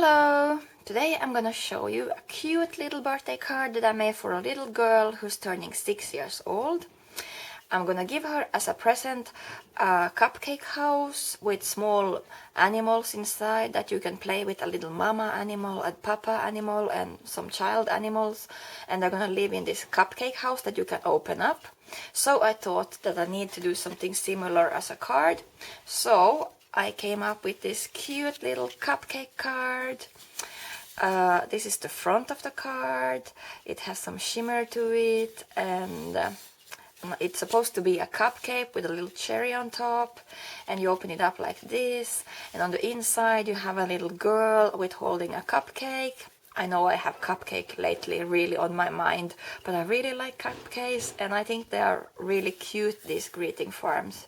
Hello! Today I'm gonna show you a cute little birthday card that I made for a little girl who's turning 6 years old. I'm gonna give her as a present a cupcake house with small animals inside that you can play with, a little mama animal, a papa animal and some child animals, and they're gonna live in this cupcake house that you can open up. So I thought that I need to do something similar as a card. So I came up with this cute little cupcake card. This is the front of the card. It has some shimmer to it, and it's supposed to be a cupcake with a little cherry on top, and you open it up like this, and on the inside you have a little girl with holding a cupcake. I know I have cupcake lately really on my mind, but I really like cupcakes, and I think they are really cute, these greeting farms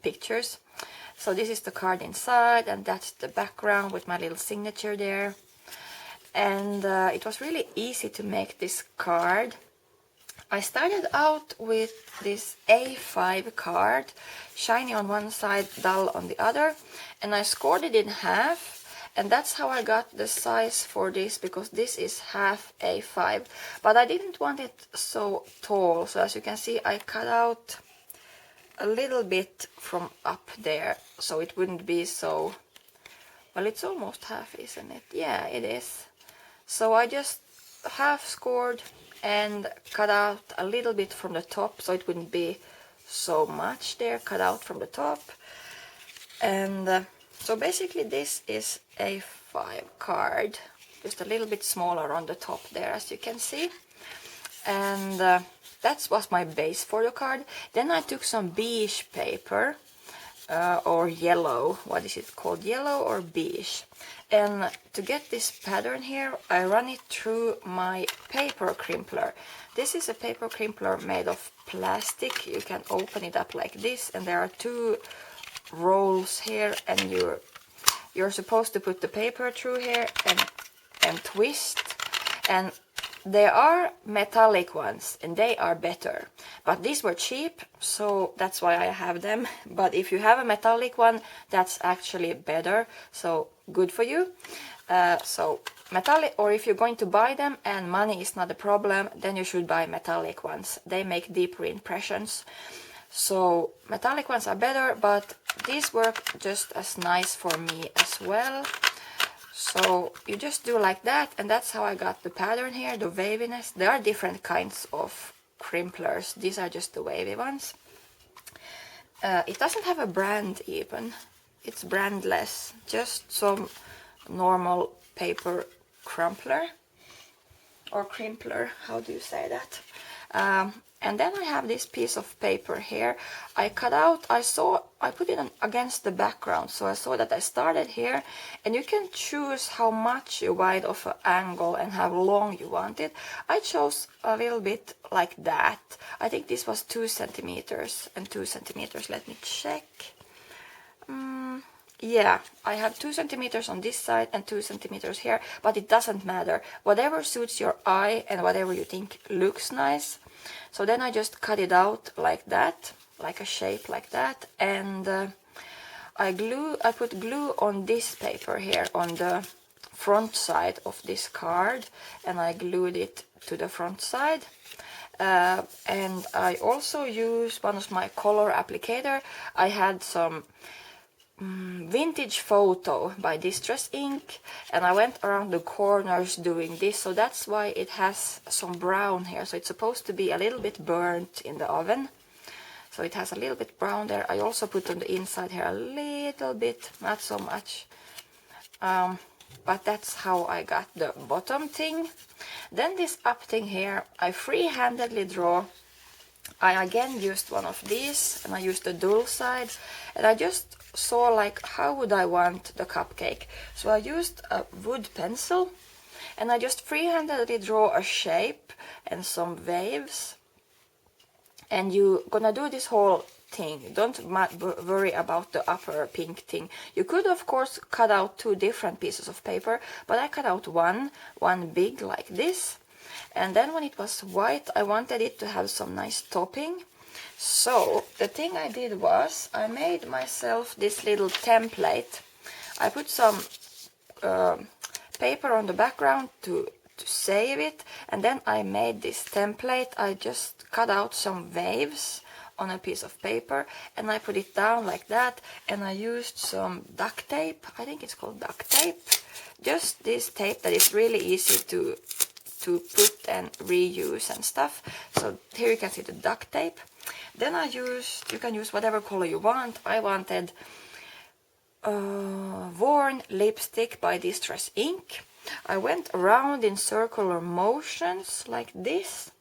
pictures. So this is the card inside, and that's the background with my little signature there. And it was really easy to make this card. I started out with this A5 card, shiny on one side, dull on the other, and I scored it in half, and that's how I got the size for this, because this is half A5, but I didn't want it so tall, so as you can see I cut out a little bit from up there, so it wouldn't be so, well, it's almost half, isn't it? Yeah, it is. So I just half scored and cut out a little bit from the top, so it wouldn't be so much there, cut out from the top. And so basically this is a A5 card, just a little bit smaller on the top there, as you can see. And that was my base for the card. Then I took some beige paper, or yellow, what is it called, yellow or beige, and to get this pattern here I run it through my paper crimpler. This is a paper crimpler made of plastic. You can open it up like this, and there are two rolls here, and you're supposed to put the paper through here and twist, and there are metallic ones and they are better, but these were cheap, so that's why I have them. But if you have a metallic one, that's actually better, so good for you. So metallic, or if you're going to buy them and money is not a problem, then you should buy metallic ones. They make deeper impressions. So metallic ones are better, but these work just as nice for me as well. So you just do like that, and that's how I got the pattern here, the waviness. There are different kinds of crimplers. These are just the wavy ones. It doesn't have a brand even. It's brandless, just some normal paper crumpler or crimpler, how do you say that? And then I have this piece of paper here. I cut out, I put it against the background, so I saw that I started here, and you can choose how much you wide of an angle and how long you want it. I chose a little bit like that. I think this was 2 centimeters and 2 centimeters. Let me check. Yeah, I have 2 centimeters on this side and 2 centimeters here, but it doesn't matter. Whatever suits your eye and whatever you think looks nice. So then I just cut it out like that, like a shape like that, and I put glue on this paper here on the front side of this card, and I glued it to the front side. And I also used one of my color applicator. I had some vintage photo by Distress Ink, and I went around the corners doing this, so that's why it has some brown here. So it's supposed to be a little bit burnt in the oven, so it has a little bit brown there. I also put on the inside here a little bit, not so much, but that's how I got the bottom thing. Then this up thing here, I free-handedly draw. I again used one of these, and I used the dull side, and I just saw like how would I want the cupcake. So I used a wood pencil, and I just free-handedly draw a shape and some waves. And you're gonna do this whole thing. Don't worry about the upper pink thing. You could of course cut out 2 different pieces of paper, but I cut out one big like this. And then when it was white, I wanted it to have some nice topping. So the thing I did was I made myself this little template. I put some paper on the background to save it, and then I made this template. I just cut out some waves on a piece of paper and I put it down like that, and I used some duct tape. I think it's called duct tape. Just this tape that is really easy to put and reuse and stuff. So here you can see the duct tape. Then you can use whatever color you want. I wanted Worn lipstick by Distress Ink. I went around in circular motions like this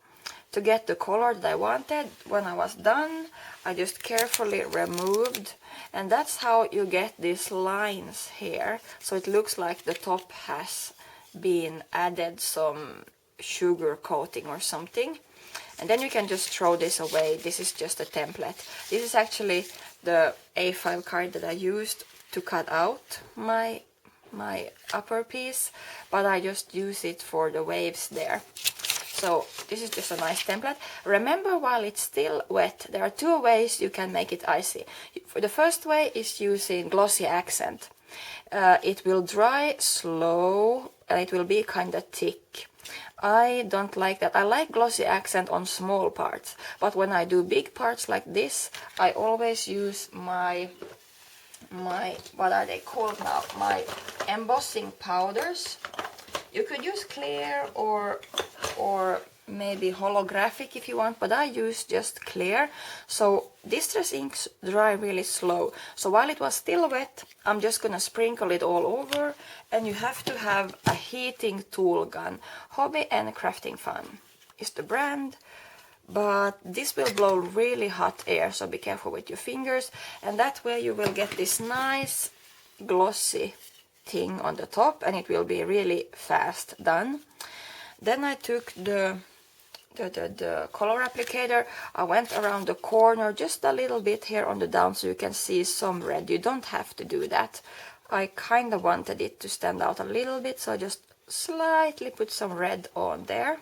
to get the color that I wanted. When I was done, I just carefully removed, and that's how you get these lines here. So it looks like the top has been added some sugar coating or something. And then you can just throw this away. This is just a template. This is actually the A5 card that I used to cut out my upper piece, but I just use it for the waves there. So this is just a nice template. Remember, while it's still wet, there are two ways you can make it icy. The first way is using glossy accent. It will dry slow and it will be kind of thick. I don't like that. I like glossy accent on small parts, but when I do big parts like this, I always use my what are they called now? My embossing powders. You could use clear or maybe holographic if you want, but I use just clear. So Distress inks dry really slow. So while it was still wet, I'm just gonna sprinkle it all over, and you have to have a heating tool gun. Hobby and Crafting Fun is the brand, but this will blow really hot air, so be careful with your fingers, and that way you will get this nice glossy thing on the top, and it will be really fast done. Then I took the color applicator. I went around the corner just a little bit here on the down so you can see some red. You don't have to do that. I kind of wanted it to stand out a little bit, so I just slightly put some red on there.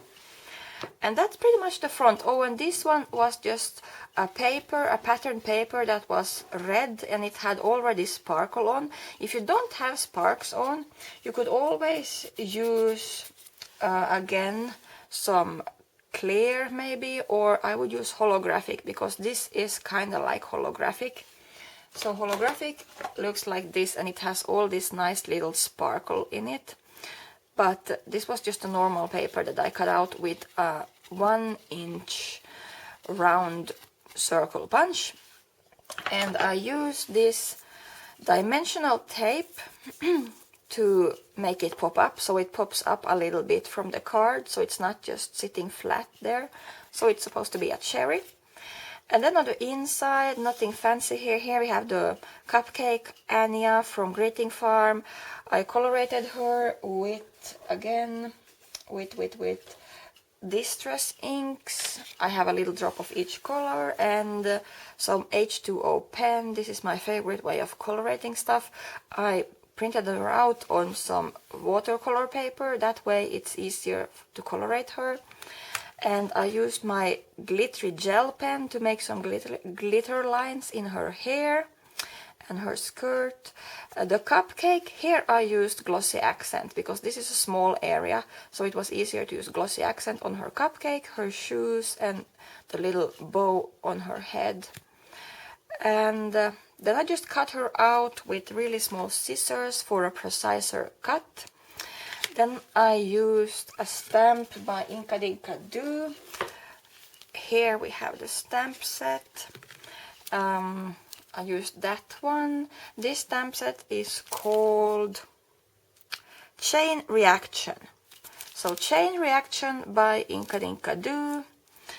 And that's pretty much the front. Oh, and this one was just a paper, a pattern paper that was red, and it had already sparkle on. If you don't have sparks on, you could always use again some clear maybe, or I would use holographic, because this is kind of like holographic. So holographic looks like this, and it has all this nice little sparkle in it. But this was just a normal paper that I cut out with a 1-inch round circle punch, and I used this dimensional tape to make it pop up, so it pops up a little bit from the card, so it's not just sitting flat there. So it's supposed to be a cherry. And then on the inside, nothing fancy here. Here we have the Cupcake Anya from Greeting Farm. I colorated her with, again, with Distress inks. I have a little drop of each color and some H2O pen. This is my favorite way of colorating stuff. I printed her out on some watercolor paper. That way it's easier to colorate her. And I used my glittery gel pen to make some glitter lines in her hair and her skirt. The cupcake, here I used glossy accent because this is a small area, so it was easier to use glossy accent on her cupcake, her shoes, and the little bow on her head. And then I just cut her out with really small scissors for a preciser cut. Then I used a stamp by Inka Dinka Do. Here we have the stamp set. I used that one. This stamp set is called Chain Reaction. So Chain Reaction by Inka Dinka Do.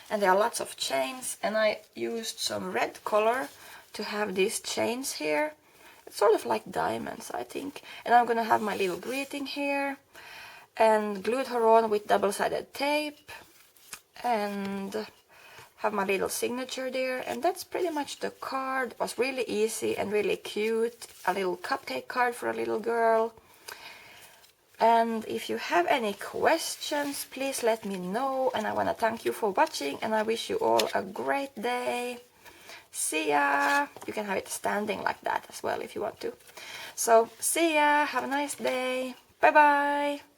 And there are lots of chains, and I used some red color to have these chains here. It's sort of like diamonds, I think. And I'm gonna have my little greeting here and glued her on with double-sided tape and have my little signature there. And that's pretty much the card. It was really easy and really cute. A little cupcake card for a little girl. And if you have any questions, please let me know. And I want to thank you for watching, and I wish you all a great day. See ya! You can have it standing like that as well if you want to. So, see ya! Have a nice day! Bye bye!